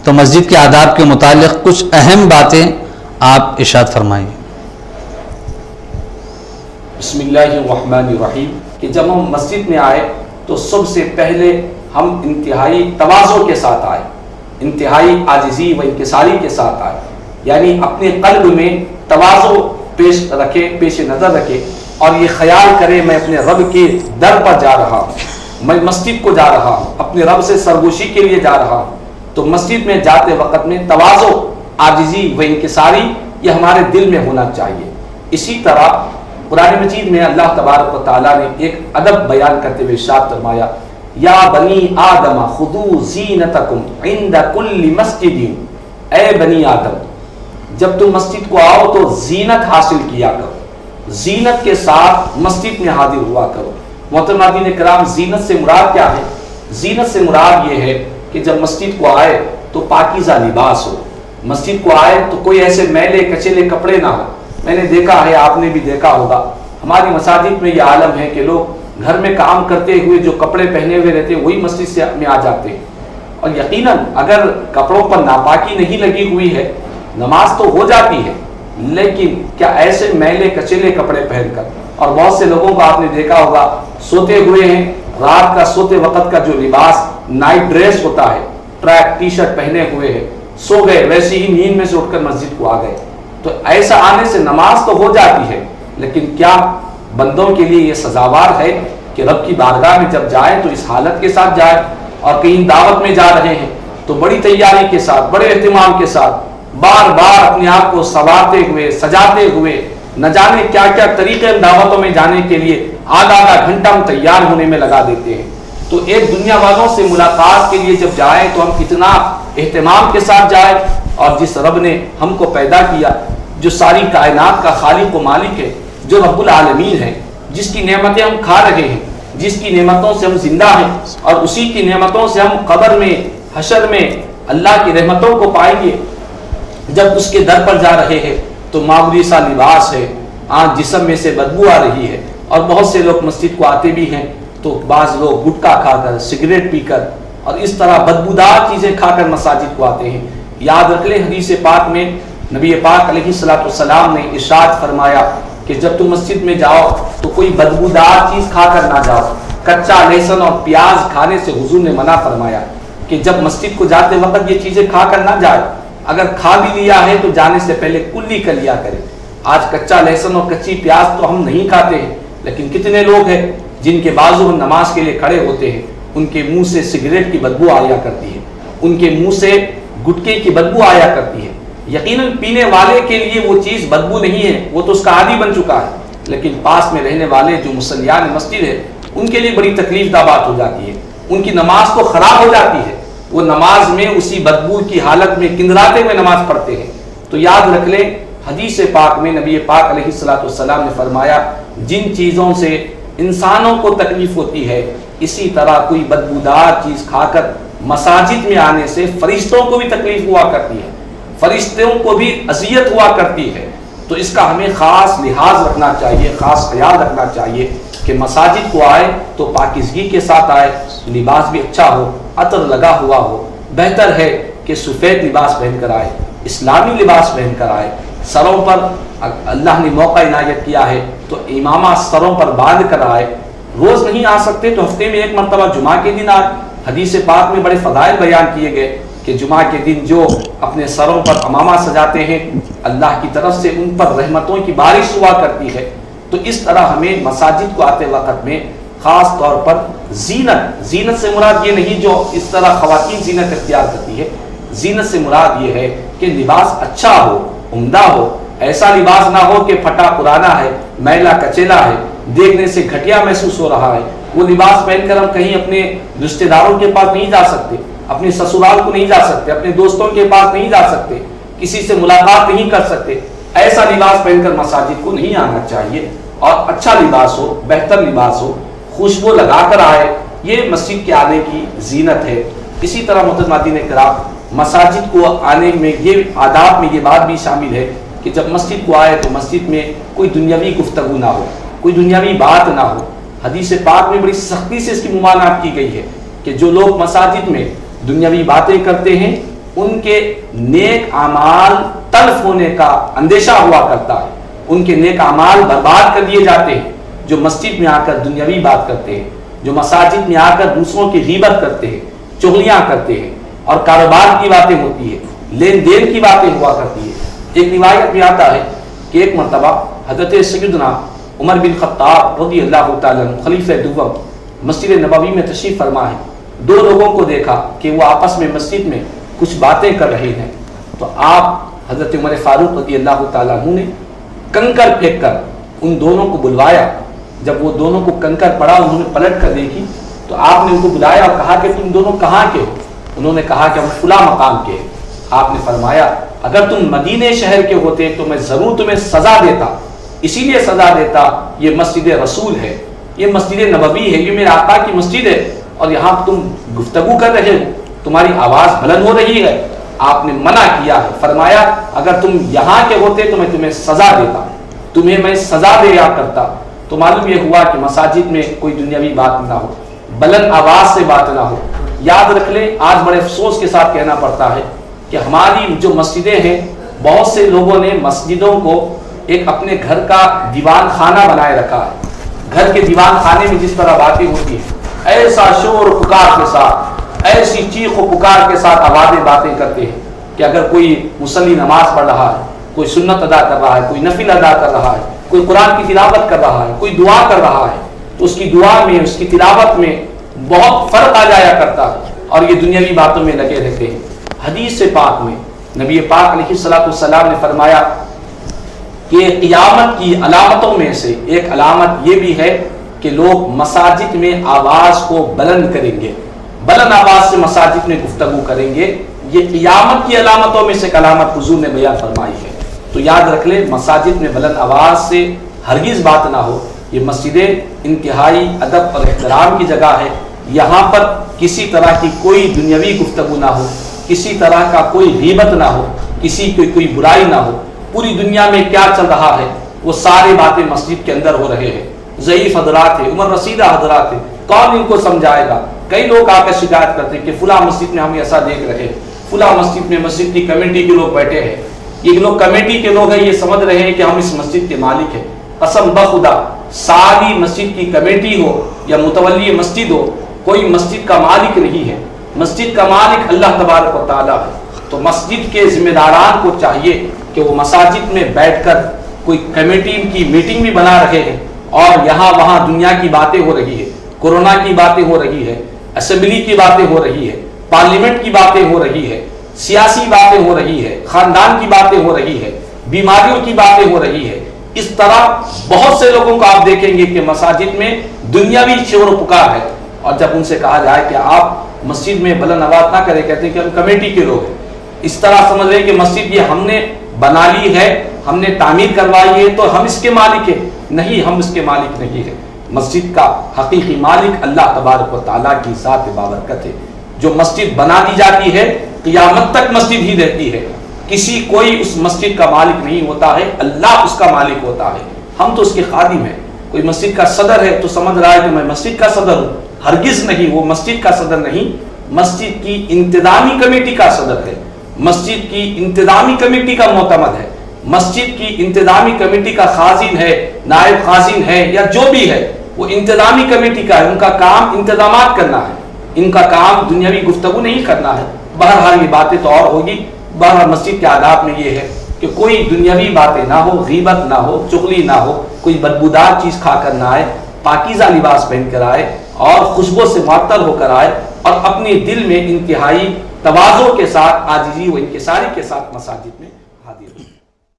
تو مسجد کے آداب کے متعلق کچھ اہم باتیں آپ ارشاد فرمائیں۔ بسم اللہ الرحمن الرحیم، کہ جب ہم مسجد میں آئے تو سب سے پہلے ہم انتہائی تواضع کے ساتھ آئے، انتہائی عاجزی و انکساری کے ساتھ آئے، یعنی اپنے قلب میں تواضع پیش نظر رکھے اور یہ خیال کرے میں اپنے رب کے در پر جا رہا ہوں، میں مسجد کو جا رہا ہوں، اپنے رب سے سرگوشی کے لیے جا رہا ہوں۔ تو مسجد میں جاتے وقت میں تواضع، عاجزی و انکساری یہ ہمارے دل میں ہونا چاہیے۔ اسی طرح قرآن مجید میں اللہ تبارک و تعالیٰ نے ایک ادب بیان کرتے ہوئے ارشاد فرمایا، یا بنی آدم خذوا زینتکم عند کل مسجد، اے بنی آدم جب تم مسجد کو آؤ تو زینت حاصل کیا کرو، زینت کے ساتھ مسجد میں حاضر ہوا کرو۔ محترم ناظرین کرام، زینت سے مراد کیا ہے؟ زینت سے مراد یہ ہے کہ جب مسجد کو آئے تو پاکیزہ لباس ہو، مسجد کو آئے تو کوئی ایسے میلے کچیلے کپڑے نہ ہو۔ میں نے دیکھا ہے، آپ نے بھی دیکھا ہوگا، ہماری مساجد میں یہ عالم ہے کہ لوگ گھر میں کام کرتے ہوئے جو کپڑے پہنے ہوئے رہتے ہیں وہی مسجد سے میں آ جاتے ہیں، اور یقیناً اگر کپڑوں پر ناپاکی نہیں لگی ہوئی ہے نماز تو ہو جاتی ہے، لیکن کیا ایسے میلے کچیلے کپڑے پہن کر، اور بہت سے لوگوں کو آپ نے دیکھا ہوگا سوتے ہوئے ہیں، رات کا سوتے وقت کا جو لباس نائٹ ڈریس ہوتا ہے، ٹریک ٹی شرٹ پہنے ہوئے ہیں، سو گئے، ویسے ہی نیند میں سے اٹھ کر مسجد کو آ گئے۔ تو ایسا آنے سے نماز تو ہو جاتی ہے، لیکن کیا بندوں کے لیے یہ سزاوار ہے کہ رب کی بارگاہ میں جب جائیں تو اس حالت کے ساتھ جائیں؟ اور کہیں دعوت میں جا رہے ہیں تو بڑی تیاری کے ساتھ، بڑے اہتمام کے ساتھ، بار بار اپنے آپ کو سنوارتے ہوئے، سجاتے ہوئے، نہ جانے کیا کیا طریقے دعوتوں میں جانے کے لیے آدھا گھنٹہ ہم تیار ہونے میں لگا دیتے ہیں۔ تو ایک دنیا والوں سے ملاقات کے لیے جب جائیں تو ہم اتنا اہتمام کے ساتھ جائیں، اور جس رب نے ہم کو پیدا کیا، جو ساری کائنات کا خالق و مالک ہے، جو رب العالمین ہے، جس کی نعمتیں ہم کھا رہے ہیں، جس کی نعمتوں سے ہم زندہ ہیں، اور اسی کی نعمتوں سے ہم قبر میں، حشر میں اللہ کی رحمتوں کو پائیں گے۔ جب اس کے در پر جا رہے ہیں تو معمولی سا لباس ہے، جسم میں سے بدبو آ رہی ہے، اور بہت سے لوگ مسجد کو آتے بھی ہیں تو بعض لوگ گٹکا کھا کر، سگریٹ پی کر اور اس طرح بدبودار چیزیں کھا کر مساجد کو آتے ہیں۔ یاد رکھ لیں، حدیث پاک میں نبی پاک علیہ السلام نے ارشاد فرمایا کہ جب تم مسجد میں جاؤ تو کوئی بدبودار چیز کھا کر نہ جاؤ۔ کچا لہسن اور پیاز کھانے سے حضور نے منع فرمایا کہ جب مسجد کو جاتے وقت یہ چیزیں کھا کر نہ جائے، اگر کھا بھی لیا ہے تو جانے سے پہلے کلی کر لیا کرے۔ آج کچا لہسن اور کچی پیاز تو ہم نہیں کھاتے ہیں، لیکن کتنے لوگ ہیں جن کے بازو نماز کے لیے کھڑے ہوتے ہیں، ان کے منہ سے سگریٹ کی بدبو آیا کرتی ہے، ان کے منہ سے گٹکے کی بدبو آیا کرتی ہے۔ یقیناً پینے والے کے لیے وہ چیز بدبو نہیں ہے، وہ تو اس کا عادی بن چکا ہے، لیکن پاس میں رہنے والے جو مصلیان مسجد ہے ان کے لیے بڑی تکلیف دہ بات ہو جاتی ہے، ان کی نماز تو خراب ہو جاتی ہے، وہ نماز میں اسی بدبو کی حالت میں کندراتے ہوئے نماز پڑھتے ہیں۔ تو یاد رکھ لیں، حدیث پاک میں نبی پاک علیہ السلام نے فرمایا، جن چیزوں سے انسانوں کو تکلیف ہوتی ہے اسی طرح کوئی بدبودار چیز کھا کر مساجد میں آنے سے فرشتوں کو بھی تکلیف ہوا کرتی ہے، فرشتوں کو بھی اذیت ہوا کرتی ہے۔ تو اس کا ہمیں خاص لحاظ رکھنا چاہیے، خاص خیال رکھنا چاہیے کہ مساجد کو آئے تو پاکیزگی کے ساتھ آئے، لباس بھی اچھا ہو، عطر لگا ہوا ہو، بہتر ہے کہ سفید لباس پہن کر آئے، اسلامی لباس پہن کر آئے، سروں پر اللہ نے موقع عنایت کیا ہے تو امامہ سروں پر باندھ کر آئے، روز نہیں آ سکتے تو ہفتے میں ایک مرتبہ جمعہ کے دن آئے۔ حدیث پاک میں بڑے فضائل بیان کیے گئے کہ جمعہ کے دن جو اپنے سروں پر امامہ سجاتے ہیں اللہ کی طرف سے ان پر رحمتوں کی بارش ہوا کرتی ہے۔ تو اس طرح ہمیں مساجد کو آتے وقت میں خاص طور پر زینت سے مراد یہ نہیں جو اس طرح خواتین زینت اختیار کرتی ہے، زینت سے مراد یہ ہے کہ لباس اچھا ہو، عمدہ ہو، ایسا لباس نہ ہو کہ پھٹا پرانا ہے، میلا کچیلا ہے، دیکھنے سے گھٹیا محسوس ہو رہا ہے۔ وہ لباس پہن کر ہم کہیں اپنے رشتہ داروں کے پاس نہیں جا سکتے، اپنے سسرال کو نہیں جا سکتے، اپنے دوستوں کے پاس نہیں جا سکتے، کسی سے ملاقات نہیں کر سکتے۔ ایسا لباس پہن کر مساجد کو نہیں آنا چاہیے، اور اچھا لباس ہو، بہتر لباس ہو، خوشبو لگا کر آئے، یہ مسجد کے آنے کی زینت ہے۔ اسی طرح محترمین کرام، مساجد کو آنے میں یہ آداب میں یہ بات بھی شامل ہے کہ جب مسجد کو آئے تو مسجد میں کوئی دنیاوی گفتگو نہ ہو، کوئی دنیاوی بات نہ ہو۔ حدیث پاک میں بڑی سختی سے اس کی ممانعت کی گئی ہے کہ جو لوگ مساجد میں دنیاوی باتیں کرتے ہیں ان کے نیک اعمال تلف ہونے کا اندیشہ ہوا کرتا ہے، ان کے نیک اعمال برباد کر دیے جاتے ہیں، جو مسجد میں آ کر دنیاوی بات کرتے ہیں، جو مساجد میں آ کر دوسروں کی غیبت کرتے ہیں، چغلیاں کرتے ہیں اور کاروبار کی باتیں ہوتی ہے، لین دین کی باتیں ہوا کرتی ہے۔ ایک روایت میں آتا ہے کہ ایک مرتبہ حضرت سیدنا عمر بن خطاب رضی اللہ تعالیٰ عنہ خلیفہ دوم مسجد نبوی میں تشریف فرما ہے، دو لوگوں کو دیکھا کہ وہ آپس میں مسجد میں کچھ باتیں کر رہے ہیں، تو آپ حضرت عمر فاروق رضی اللہ تعالیٰ عنہ نے کنکر پھینک کر ان دونوں کو بلوایا۔ جب وہ دونوں کو کنکر پڑا، انہوں نے پلٹ کر دیکھی تو آپ نے ان کو بلایا اور کہا کہ تم دونوں کہاں کے ہو؟ انہوں نے کہا کہ ہم فلاں مقام کے ہیں۔ آپ نے فرمایا اگر تم مدینے شہر کے ہوتے تو میں ضرور تمہیں سزا دیتا، اسی لیے سزا دیتا یہ مسجد رسول ہے، یہ مسجد نبوی ہے، یہ میرے آقا کی مسجد ہے، اور یہاں تم گفتگو کر رہے ہو، تمہاری آواز بلند ہو رہی ہے۔ آپ نے منع کیا ہے، فرمایا اگر تم یہاں کے ہوتے تو میں تمہیں سزا دیتا، تمہیں میں سزا دیا کرتا۔ تو معلوم یہ ہوا کہ مساجد میں کوئی دنیاوی بات نہ ہو، بلند آواز سے بات نہ ہو۔ یاد رکھ لیں، آج بڑے افسوس کے ساتھ کہنا پڑتا ہے کہ ہماری جو مسجدیں ہیں، بہت سے لوگوں نے مسجدوں کو ایک اپنے گھر کا دیوان خانہ بنائے رکھا ہے۔ گھر کے دیوان خانے میں جس طرح باتیں ہوتی ہیں، ایسا شور پکار کے ساتھ، ایسی چیخ و پکار کے ساتھ آوازیں باتیں کرتے ہیں کہ اگر کوئی مصلی نماز پڑھ رہا ہے، کوئی سنت ادا کر رہا ہے، کوئی نفل ادا کر رہا ہے، کوئی قرآن کی تلاوت کر رہا ہے، کوئی دعا کر رہا ہے، تو اس کی دعا میں، اس کی تلاوت میں بہت فرق آ جایا کرتا ہے، اور یہ دنیاوی باتوں میں لگے رہتے ہیں۔ حدیث پاک میں نبی پاک علیہ السلام نے فرمایا کہ قیامت کی علامتوں میں سے ایک علامت یہ بھی ہے کہ لوگ مساجد میں آواز کو بلند کریں گے، بلند آواز سے مساجد میں گفتگو کریں گے۔ یہ قیامت کی علامتوں میں سے ایک علامت حضور نے بیان فرمائی ہے۔ تو یاد رکھ لیں، مساجد میں بلند آواز سے ہرگز بات نہ ہو۔ یہ مسجدیں انتہائی ادب اور احترام کی جگہ ہے، یہاں پر کسی طرح کی کوئی دنیاوی گفتگو نہ ہو، کسی طرح کا کوئی غیبت نہ ہو، کسی کی کوئی برائی نہ ہو۔ پوری دنیا میں کیا چل رہا ہے وہ ساری باتیں مسجد کے اندر ہو رہے ہیں۔ ضعیف حضرات ہیں، عمر رسیدہ حضرات ہیں، کون ان کو سمجھائے گا؟ کئی لوگ آ کر شکایت کرتے ہیں کہ فلاں مسجد میں ہم ایسا دیکھ رہے ہیں، فلاں مسجد میں مسجد کی کمیٹی کے لوگ بیٹھے ہیں، یہ لوگ کمیٹی کے لوگ ہیں، یہ سمجھ رہے ہیں کہ ہم اس مسجد کے مالک ہیں۔ قسم بخدا ساری مسجد کی کمیٹی ہو یا متولی مسجد ہو، کوئی مسجد کا مالک نہیں ہے، مسجد کا مالک اللہ تبارک و تعالیٰ ہے۔ تو مسجد کے ذمہ داران کو چاہیے کہ وہ مساجد میں بیٹھ کر کوئی کمیٹی کی میٹنگ بھی بنا رہے ہیں، اور یہاں وہاں دنیا کی باتیں ہو رہی ہے، کورونا کی باتیں ہو رہی ہے، اسمبلی کی باتیں ہو رہی ہے، پارلیمنٹ کی باتیں ہو رہی ہے، سیاسی باتیں ہو رہی ہے، خاندان کی باتیں ہو رہی ہے، بیماریوں کی باتیں ہو رہی ہے۔ اس طرح بہت سے لوگوں کو آپ دیکھیں گے کہ مساجد میں دنیاوی شور و پکار ہے، اور جب ان سے کہا جائے کہ آپ مسجد میں بلند آواز نہ کریں، کہتے ہیں کہ ہم کمیٹی کے لوگ ہیں۔ اس طرح سمجھ رہے ہیں کہ مسجد یہ ہم نے بنا لی ہے، ہم نے تعمیر کروائی ہے تو ہم اس کے مالک ہیں۔ نہیں، ہم اس کے مالک نہیں ہیں۔ مسجد کا حقیقی مالک اللہ تبارک و تعالیٰ کی ذات بابرکت ہے۔ جو مسجد بنا دی جاتی ہے قیامت تک مسجد ہی رہتی ہے، کسی کوئی اس مسجد کا مالک نہیں ہوتا ہے، اللہ اس کا مالک ہوتا ہے، ہم تو اس کے خادم ہیں۔ کوئی مسجد کا صدر ہے تو سمجھ رہا ہے کہ میں مسجد کا صدر ہوں، ہرگز نہیں، وہ مسجد کا صدر نہیں، مسجد کی انتظامی کمیٹی کا صدر ہے، مسجد کی انتظامی کمیٹی کا معتمد ہے، مسجد کی انتظامی کمیٹی کا خازن ہے، نائب خازن ہے، یا جو بھی ہے وہ انتظامی کمیٹی کا ہے۔ ان کا کام انتظامات کرنا ہے، ان کا کام دنیاوی گفتگو نہیں کرنا ہے۔ بہرحال یہ باتیں تو اور ہوگی۔ بہرحال مسجد کے آداب میں یہ ہے کہ کوئی دنیاوی باتیں نہ ہو، غیبت نہ ہو، چغلی نہ ہو، کوئی بدبودار چیز کھا کر نہ آئے، پاکیزہ لباس پہن کر آئے اور خوشبو سے معطر ہو کر آئے، اور اپنے دل میں انتہائی تواضع کے ساتھ، عاجزی و انکساری کے ساتھ مساجد میں